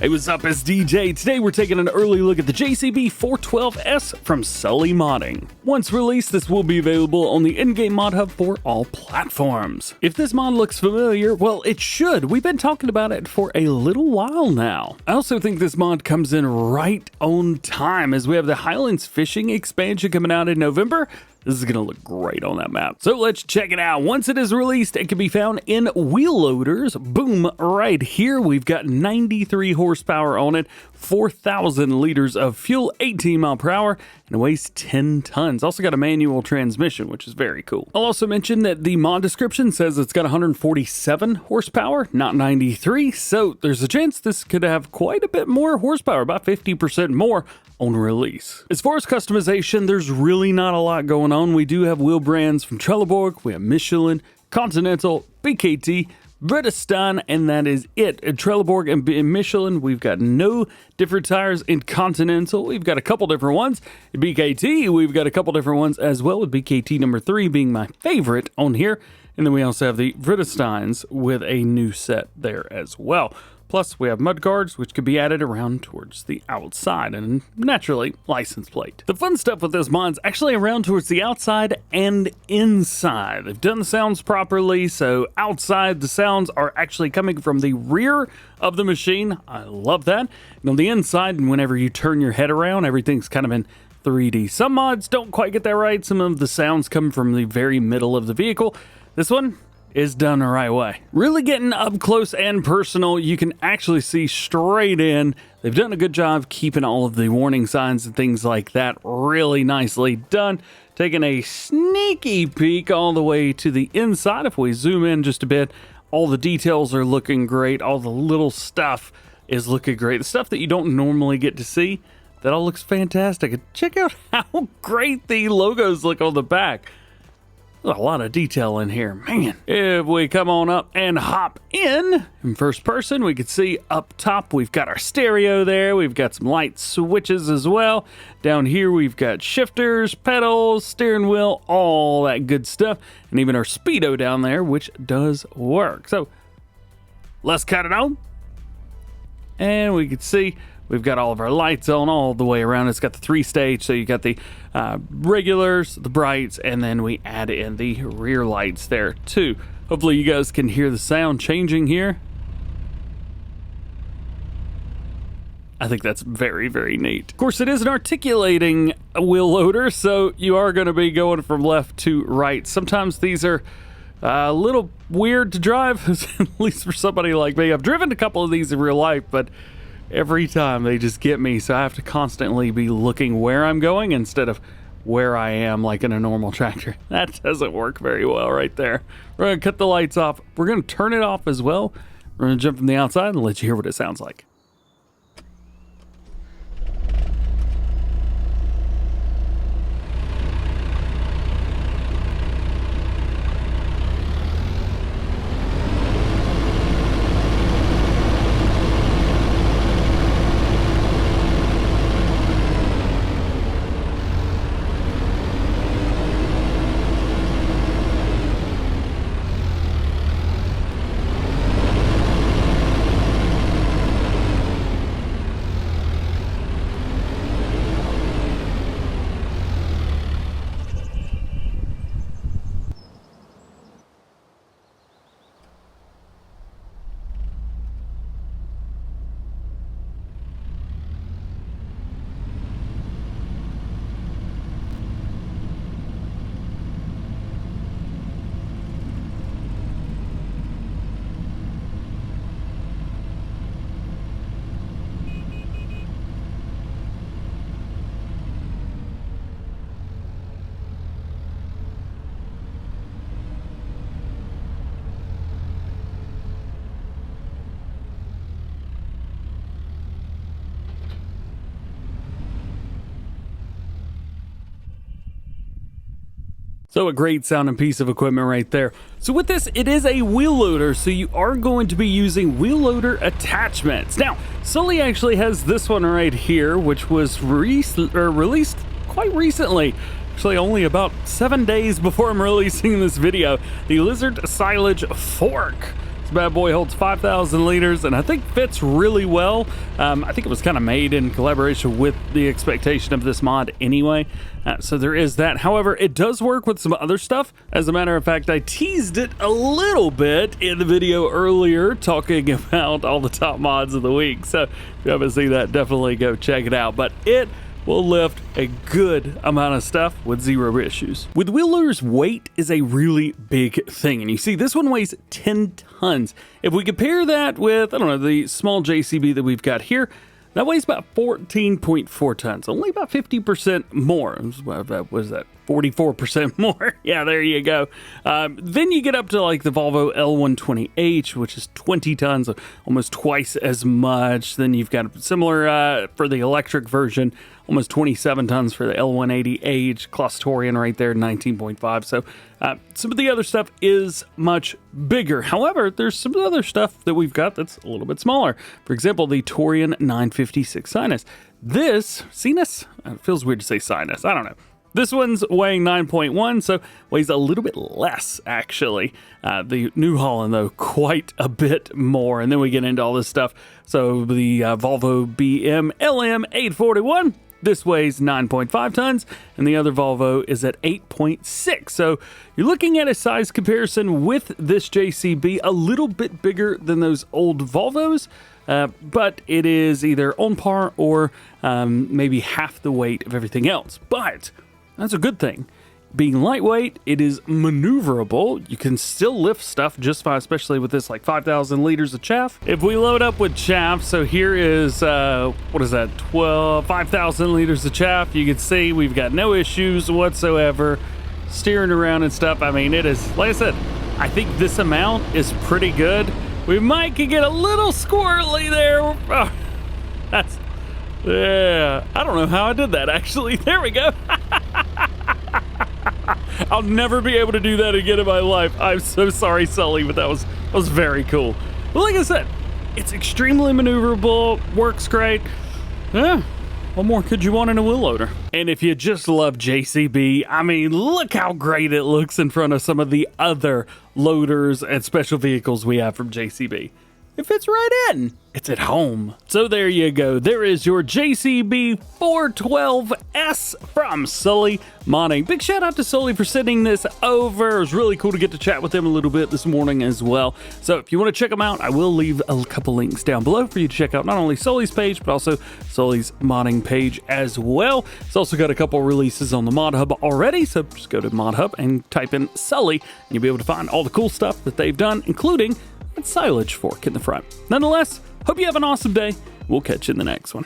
Hey, what's up? It's DJ. Today we're taking an early look at the JCB 412S from Sully Modding. Once released, this will be available on the in-game mod hub for all platforms. If this mod looks familiar, well, it should. We've been talking about it for a little while now. I also think this mod comes in right on time as we have the Highlands Fishing expansion coming out in November. This is going to look great on that map. So let's check it out. Once it is released, it can be found in wheel loaders. Boom, right here. We've got 93 horsepower on it, 4,000 liters of fuel, 18 mile per hour, and it weighs 10 tons. Also got a manual transmission, which is very cool. I'll also mention that the mod description says it's got 147 horsepower, not 93. So there's a chance this could have quite a bit more horsepower, about 50% more on release. As far as customization, there's really not a lot going on. We do have wheel brands from Trelleborg, we have Michelin, Continental, BKT, Bridgestone, and that is it. At Trelleborg and Michelin, we've got no different tires. In Continental, we've got a couple different ones. At BKT, we've got a couple different ones as well, with BKT number 3 being my favorite on here. And then we also have the Bridgestones with a new set there as well. Plus, we have mud guards, which could be added around towards the outside, and naturally, license plate. The fun stuff with this mod is actually around towards the outside and inside. They've done the sounds properly, so outside the sounds are actually coming from the rear of the machine. I love that. And on the inside, and whenever you turn your head around, everything's kind of in 3D. Some mods don't quite get that right. Some of the sounds come from the very middle of the vehicle. This one is done the right way. Really getting up close and personal, you can actually see straight in. They've done a good job keeping all of the warning signs and things like that really nicely done. Taking a sneaky peek all the way to the inside. If we zoom in just a bit, all the details are looking great. All the little stuff is looking great. The stuff that you don't normally get to see, that all looks fantastic. And check out how great the logos look on the back. There's a lot of detail in here, man. If we come on up and hop in first person, we can see up top we've got our stereo there. We've got some light switches as well. Down here we've got shifters, pedals, steering wheel, all that good stuff. And even our speedo down there, which does work. So let's cut it on. And we can see we've got all of our lights on all the way around. It's got the 3-stage, so you got the regulars, the brights, and then we add in the rear lights there too. Hopefully you guys can hear the sound changing here. I think that's very, very neat. Of course, it is an articulating wheel loader, so you are going to be going from left to right. Sometimes these are a little weird to drive, at least for somebody like me. I've driven a couple of these in real life, but every time they just get me, so I have to constantly be looking where I'm going instead of where I am like in a normal tractor. That doesn't work very well right there. We're going to cut the lights off. We're going to turn it off as well. We're going to jump from the outside and let you hear what it sounds like. So a great sounding piece of equipment right there. So with this, it is a wheel loader, so you are going to be using wheel loader attachments. Now, Sully actually has this one right here, which was released quite recently. Actually, only about 7 days before I'm releasing this video. The Lizard Silage Fork. This bad boy holds 5,000 liters and I think fits really well. I think it was kind of made in collaboration with the expectation of this mod anyway. So there is that. However, it does work with some other stuff. As a matter of fact, I teased it a little bit in the video earlier talking about all the top mods of the week. So if you haven't seen that, definitely go check it out. But it will lift a good amount of stuff with zero issues. With wheel loaders, weight is a really big thing. And you see this one weighs 10 tons. If we compare that with, I don't know, the small JCB that we've got here, that weighs about 14.4 tons, only about 50% more. What was that? 44% more. Yeah, there you go. Then you get up to like the Volvo L120H, which is 20 tons, almost twice as much. Then you've got similar for the electric version, almost 27 tons for the L180H, Clustorian right there, 19.5. So some of the other stuff is much bigger. However, there's some other stuff that we've got that's a little bit smaller. For example, the Torian 956 Sinus. This, Sinus? It feels weird to say Sinus. I don't know. This one's weighing 9.1, so weighs a little bit less, actually. The New Holland, though, quite a bit more. And then we get into all this stuff. So the Volvo BM LM 841, this weighs 9.5 tons, and the other Volvo is at 8.6. So you're looking at a size comparison with this JCB, a little bit bigger than those old Volvos. But it is either on par or maybe half the weight of everything else. But that's a good thing. Being lightweight, it is maneuverable. You can still lift stuff just fine, especially with this like 5,000 liters of chaff. If we load up with chaff, so here is, what is that, 5,000 liters of chaff. You can see we've got no issues whatsoever steering around and stuff. I mean, it is, like I said, I think this amount is pretty good. We might could get a little squirrely there. Oh, yeah, I don't know how I did that, actually. There we go. I'll never be able to do that again in my life. I'm so sorry, Sully, but that was very cool. But like I said, it's extremely maneuverable, works great. Yeah, what more could you want in a wheel loader? And if you just love JCB, I mean, look how great it looks in front of some of the other loaders and special vehicles we have from JCB. It fits right in. It's at home. So there you go. There is your JCB 412S from Sully Modding. Big shout out to Sully for sending this over. It was really cool to get to chat with him a little bit this morning as well. So if you want to check them out, I will leave a couple links down below for you to check out not only Sully's page, but also Sully's modding page as well. It's also got a couple releases on the Mod Hub already. So just go to Mod Hub and type in Sully, and you'll be able to find all the cool stuff that they've done, including that silage fork in the front. Nonetheless, hope you have an awesome day. We'll catch you in the next one.